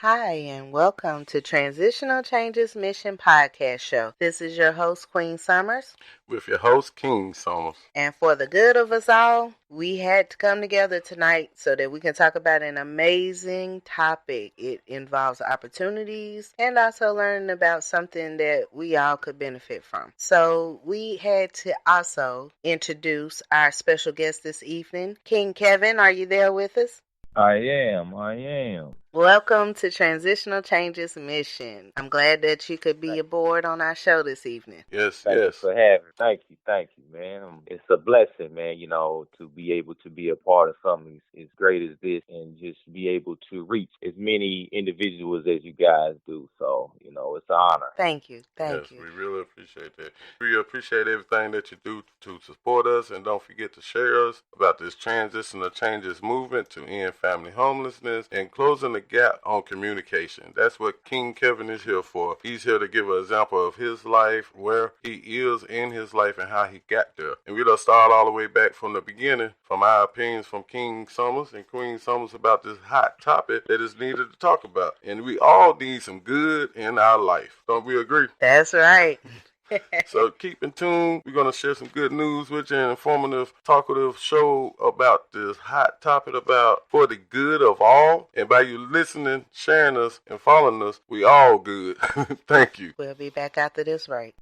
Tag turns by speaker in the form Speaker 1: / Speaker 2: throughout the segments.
Speaker 1: Hi, and welcome to Transitional Changes Mission Podcast Show. This is your host, Queen Summers.
Speaker 2: With your host, King Summers.
Speaker 1: And for the good of us all, we had to come together tonight so that we can talk about an amazing topic. It involves opportunities and also learning about something that we all could benefit from. So we had to also introduce our special guest this evening. King Kevin, are you there with us?
Speaker 3: I am.
Speaker 1: Welcome to Transitional Changes Mission. I'm glad that you could be aboard on our show this evening.
Speaker 2: Yes.
Speaker 3: Thank you for having me. Thank you, man. It's a blessing, man, to be able to be a part of something as great as this and just be able to reach as many individuals as you guys do. So, it's an honor.
Speaker 1: Thank you.
Speaker 2: Yes, we really appreciate that. We appreciate everything that you do to support us, and don't forget to share us about this Transitional Changes movement to end family homelessness and closing the gap on communication. That's what King Kevin is here for. He's here to give an example of his life, where he is in his life, and how he got there. And we'll start all the way back from the beginning, from our opinions from King Summers and Queen Summers about this hot topic that is needed to talk about. And we all need some good in our life. Don't we agree?
Speaker 1: That's right.
Speaker 2: So keep in tune. We're going to share some good news with you, an informative, talkative show about this hot topic about for the good of all. And by you listening, sharing us, and following us, we all good. Thank you.
Speaker 1: We'll be back after this break.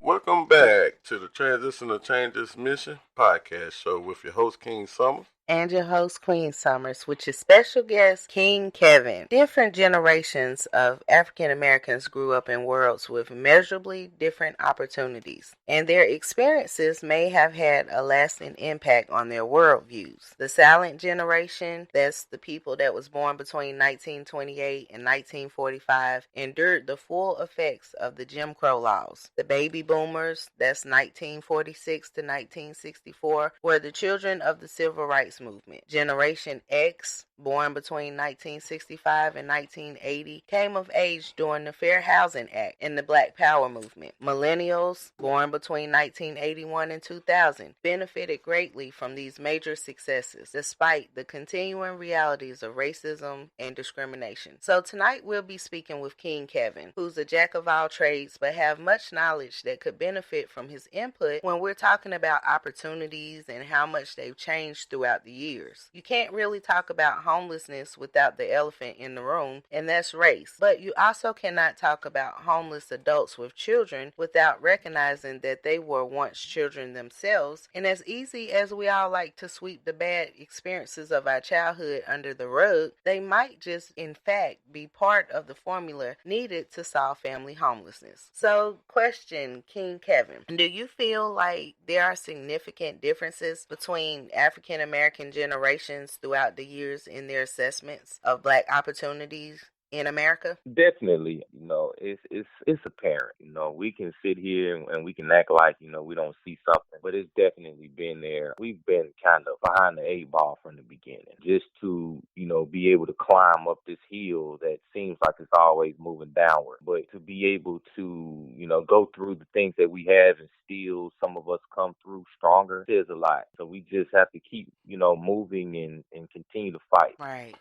Speaker 2: Welcome back to the Transitional Changes Mission podcast show with your host, King Summers.
Speaker 1: And your host, Queen Summers, with your special guest, King Kevin. Different generations of African Americans grew up in worlds with measurably different opportunities, and their experiences may have had a lasting impact on their worldviews. The silent generation, that's the people that was born between 1928 and 1945, endured the full effects of the Jim Crow laws. The baby boomers, that's 1946 to 1964, were the children of the Civil Rights Movement. Generation X, born between 1965 and 1980, came of age during the Fair Housing Act and the Black Power movement. Millennials, born between 1981 and 2000, benefited greatly from these major successes, despite the continuing realities of racism and discrimination. So tonight we'll be speaking with King Kevin, who's a jack of all trades but have much knowledge that could benefit from his input when we're talking about opportunities and how much they've changed throughout the years. You can't really talk about homelessness without the elephant in the room, and that's race. But you also cannot talk about homeless adults with children without recognizing that they were once children themselves. And as easy as we all like to sweep the bad experiences of our childhood under the rug, they might just in fact be part of the formula needed to solve family homelessness. So, question, King Kevin, do you feel like there are significant differences between African American generations throughout the years in their assessments of Black opportunities in America?
Speaker 3: Definitely, it's apparent. We can sit here and we can act like we don't see something, but it's definitely been there. We've been kind of behind the eight ball from the beginning, just to be able to climb up this hill that seems like it's always moving downward, but to be able to go through the things that we have and still some of us come through stronger says a lot. So we just have to keep moving and continue to fight.
Speaker 1: Right.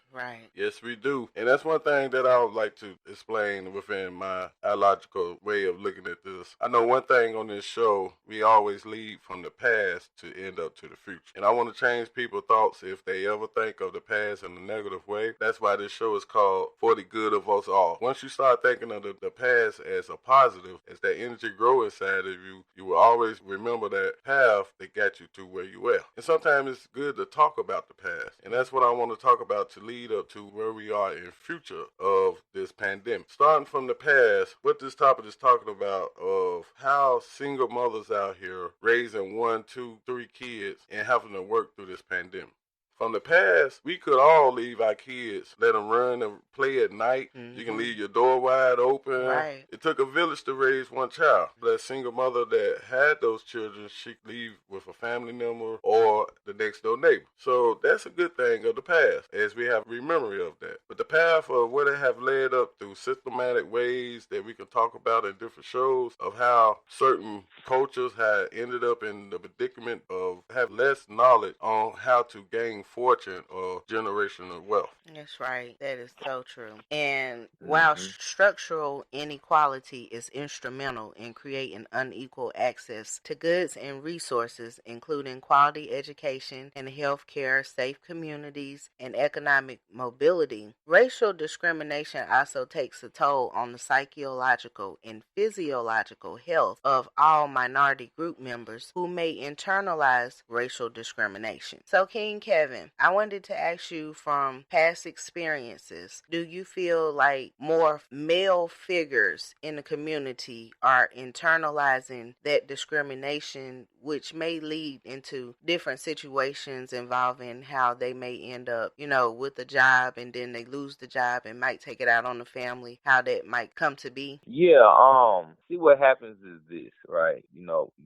Speaker 2: Yes, we do. And that's one thing that that I would like to explain within my illogical way of looking at this. I know one thing on this show, we always lead from the past to end up to the future. And I want to change people's thoughts if they ever think of the past in a negative way. That's why this show is called For the Good of Us All. Once you start thinking of the past as a positive, as that energy grow inside of you, you will always remember that path that got you to where you were. And sometimes it's good to talk about the past. And that's what I want to talk about to lead up to where we are in future of this pandemic. Starting from the past, what this topic is talking about of how single mothers out here raising 1, 2, 3 kids and having to work through this pandemic. From the past, we could all leave our kids, let them run and play at night. Mm-hmm. You can leave your door wide open.
Speaker 1: Right.
Speaker 2: It took a village to raise one child. That single mother that had those children, she could leave with a family member or the next door neighbor. So that's a good thing of the past, as we have memory of that. But the path of where they have led up through systematic ways that we can talk about in different shows of how certain cultures had ended up in the predicament of having less knowledge on how to gain fortune or generational wealth.
Speaker 1: That's right. That is so true. And while structural inequality is instrumental in creating unequal access to goods and resources, including quality education and health care, safe communities, and economic mobility, racial discrimination also takes a toll on the psychological and physiological health of all minority group members who may internalize racial discrimination. So, King Kevin, I wanted to ask you, from past experiences, do you feel like more male figures in the community are internalizing that discrimination, which may lead into different situations involving how they may end up, with a job, and then they lose the job and might take it out on the family, how that might come to be?
Speaker 3: Yeah, see, what happens is this, right?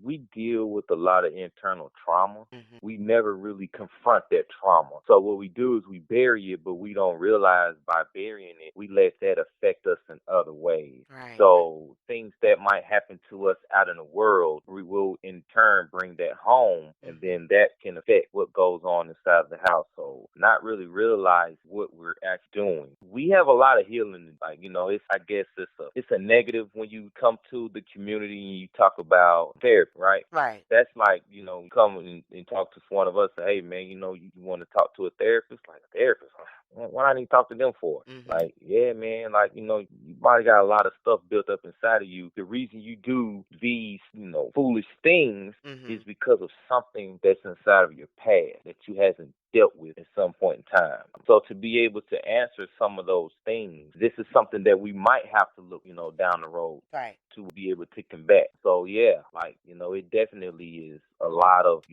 Speaker 3: We deal with a lot of internal trauma. Mm-hmm. We never really confront that trauma. So what we do is we bury it, but we don't realize by burying it, we let that affect us in other ways.
Speaker 1: Right.
Speaker 3: So things that might happen to us out in the world, we will in turn bring that home, and then that can affect what goes on inside the household. Not really realize what we're actually doing. We have a lot of healing, it's a negative when you come to the community and you talk about therapy, right?
Speaker 1: Right.
Speaker 3: That's like, come and talk to one of us, say, hey, man, you want to talk to a therapist? Like, a therapist? What I need to talk to them for? Mm-hmm. Like, yeah, man, you probably got a lot of stuff built up inside of you. The reason you do these, foolish things is because of something that's inside of your past that you hasn't dealt with at some point in time. So to be able to answer some of those things, this is something that we might have to look, down the road,
Speaker 1: right,
Speaker 3: to be able to combat. So yeah, it definitely is a lot of,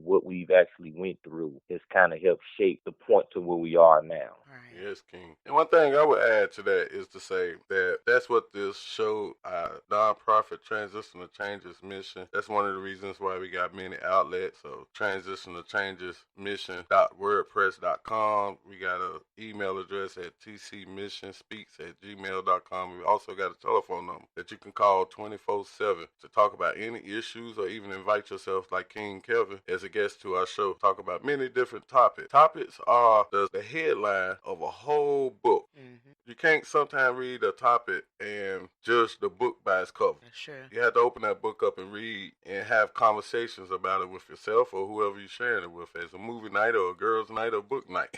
Speaker 3: what we've actually went through has kind of helped shape the point to where we are now.
Speaker 1: Right.
Speaker 2: Yes, King. And one thing I would add to that is to say that that's what this show, nonprofit Transitional Changes mission, that's one of the reasons why we got many outlets. So Transitional Changes mission.wordpress.com. We got an email address at tcmissionspeaks@gmail.com. We also got a telephone number that you can call 24/7 to talk about any issues, or even invite yourself, like King Kevin, as a guest to our show. Talk about many different topics. Topics are the headline of a whole book. Mm-hmm. You can't sometimes read a topic and judge the book by its cover.
Speaker 1: Sure.
Speaker 2: You have to open that book up and read and have conversations about it with yourself or whoever you're sharing it with, as a movie night or a girls' night or book night.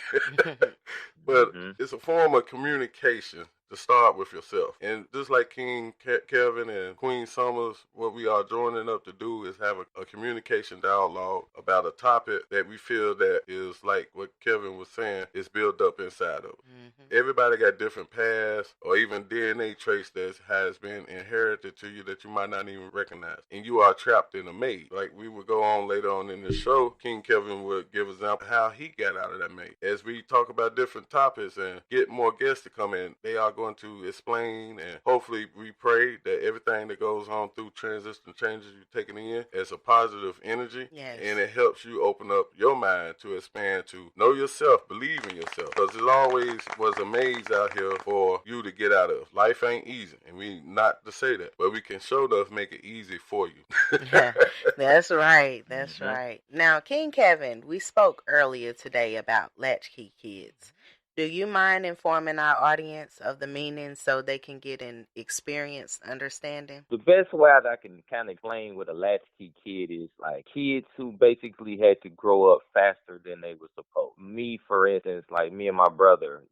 Speaker 2: But it's a form of communication to start with yourself. And just like King Kevin and Queen Summers, what we are joining up to do is have a communication dialogue about a topic that we feel that is, like what Kevin was saying, is built up inside of. Everybody got different paths or even DNA traits that has been inherited to you that you might not even recognize. And you are trapped in a maze. Like we would go on later on in the show, King Kevin would give an example how he got out of that maze. As we talk about different topics and get more guests to come in, they are going to explain, and hopefully we pray that everything that goes on through transition changes you're taking in as a positive energy.
Speaker 1: Yes.
Speaker 2: And it helps you open up your mind to expand, to know yourself, believe in yourself, because there always was a maze out here for you to get out of. Life ain't easy, and we not to say that, but we can show enough make it easy for you.
Speaker 1: Yeah, that's right. That's right. Now, King Kevin, we spoke earlier today about latchkey kids. Do you mind informing our audience of the meaning so they can get an experienced understanding?
Speaker 3: The best way that I can kind of explain what a latchkey kid is like kids who basically had to grow up faster than they were supposed. Me, for instance, like me and my brother,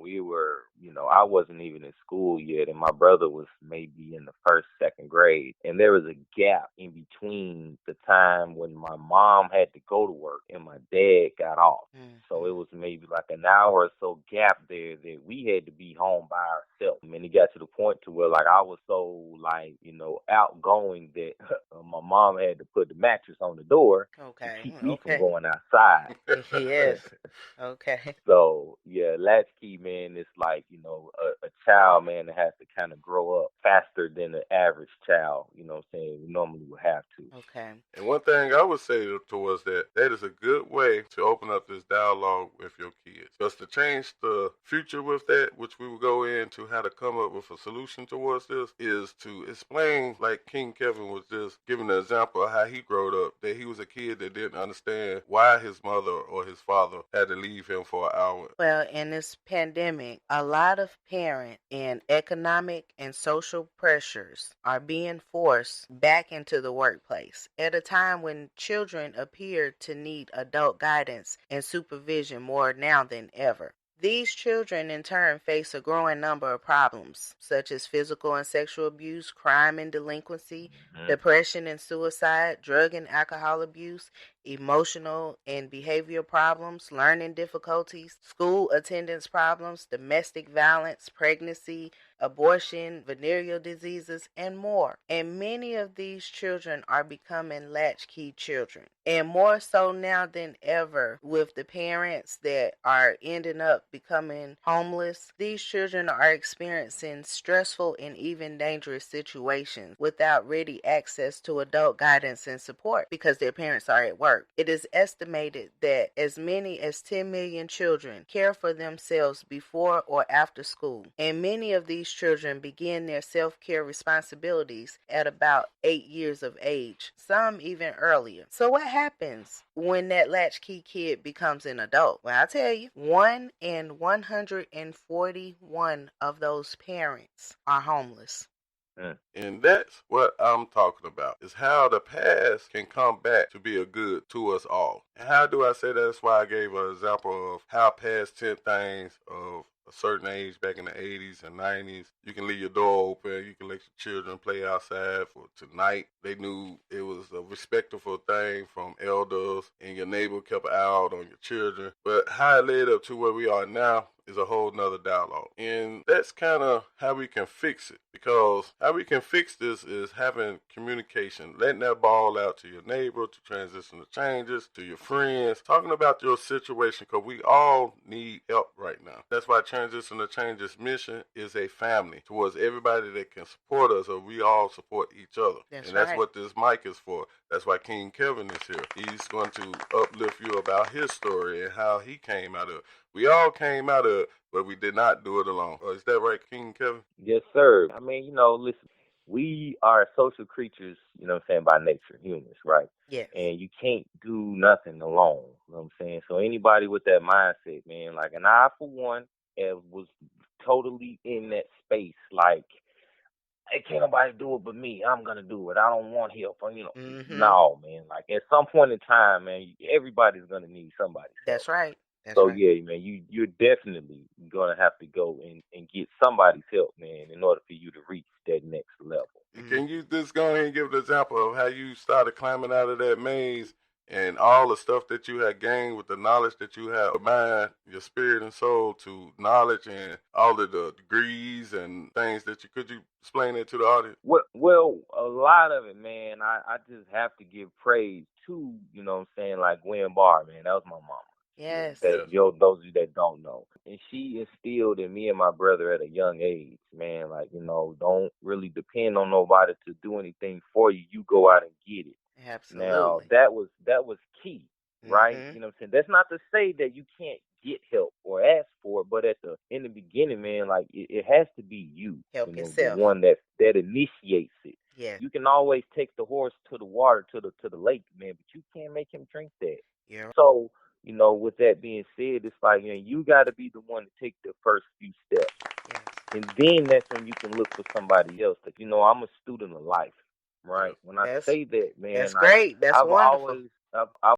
Speaker 3: we were, I wasn't even in school yet, and my brother was maybe in the first, second grade. And there was a gap in between the time when my mom had to go to work and my dad got off. So it was maybe like an hour or so gap there that we had to be home by ourselves. And it got to the point to where like I was so like, outgoing that my mom had to put the mattress on the door to keep me from going outside.
Speaker 1: Yes. Okay.
Speaker 3: So yeah, latchkey, man, is like, a child, man, that has to kind of grow up faster than the average child, what I'm saying, we normally would have to.
Speaker 1: Okay.
Speaker 2: And one thing I would say towards that is a good way to open up this dialogue with your kids. Because to change the future with that, which we will go into how to come up with a solution towards this, is to explain, like King Kevin was just giving an example of how he grew up, that he was a kid that didn't understand why his mother or his father had to leave him for an hour.
Speaker 1: Well, in this pandemic, a lot of parent and economic and social pressures are being forced back into the workplace at a time when children appear to need adult guidance and supervision more now than ever. These children in turn face a growing number of problems, such as physical and sexual abuse, crime and delinquency, depression and suicide, drug and alcohol abuse, emotional and behavioral problems, learning difficulties, school attendance problems, domestic violence, pregnancy, abortion, venereal diseases, and more. And many of these children are becoming latchkey children. And more so now than ever, with the parents that are ending up becoming homeless, these children are experiencing stressful and even dangerous situations without ready access to adult guidance and support because their parents are at work. It is estimated that as many as 10 million children care for themselves before or after school, and many of these children begin their self-care responsibilities at about 8 years of age, some even earlier. So what happens when that latchkey kid becomes an adult? Well, I'll tell you, 1 in 141 of those parents are homeless.
Speaker 2: And that's what I'm talking about, is how the past can come back to be a good to us all. And how do I say that? That's why I gave an example of how past 10 things of a certain age back in the 80s and 90s. You can leave your door open. You can let your children play outside for tonight. They knew it was a respectful thing from elders, and your neighbor kept an eye out on your children. But how it led up to where we are now is a whole nother dialogue. And that's kind of how we can fix it. Because how we can fix this is having communication, letting that ball out to your neighbor, to transition the changes, to your friends, talking about your situation, because we all need help right now. That's why Transition to Changes mission is a family towards everybody that can support us, or we all support each other. That's what this mic is for. That's why King Kevin is here. He's going to uplift you about his story and how he came out of it. We all came out of it, but we did not do it alone. Is that right, King Kevin?
Speaker 3: Yes, sir. I mean, listen, we are social creatures, by nature, humans, right?
Speaker 1: Yes.
Speaker 3: And you can't do nothing alone, you know what I'm saying? So anybody with that mindset, man, like, and I, for one, was totally in that space, like, hey, can't nobody do it but me. I'm going to do it. I don't want help. No, man. Like, at some point in time, man, everybody's going to need somebody.
Speaker 1: That's right.
Speaker 3: Yeah, man, you're definitely going to have to go and get somebody's help, man, in order for you to reach that next level.
Speaker 2: Can you just go ahead and give an example of how you started climbing out of that maze and all the stuff that you had gained with the knowledge that you have, mind, your spirit and soul, to knowledge and all of the degrees and things that could you explain it to the audience?
Speaker 3: Well, a lot of it, man, I just have to give praise to, like Gwen Barr, man. That was my mama.
Speaker 1: Yes.
Speaker 3: Those of you that don't know. And she instilled in me and my brother at a young age, man, like, don't really depend on nobody to do anything for you. You go out and get it.
Speaker 1: Absolutely.
Speaker 3: Now, that was key, right? You know what I'm saying? That's not to say that you can't get help or ask for it, but in the beginning, man, like, it has to be you.
Speaker 1: Help yourself.
Speaker 3: The one that initiates it.
Speaker 1: Yeah.
Speaker 3: You can always take the horse to the water, to the lake, man, but you can't make him drink that.
Speaker 1: Yeah.
Speaker 3: So, with that being said, it's like, you got to be the one to take the first few steps.
Speaker 1: Yes.
Speaker 3: And then that's when you can look for somebody else. Because, I'm a student of life, right?
Speaker 2: Yes.
Speaker 3: When I
Speaker 1: That's
Speaker 3: say that, man,
Speaker 1: that's great. That's
Speaker 3: I've
Speaker 1: wonderful.
Speaker 3: always, I've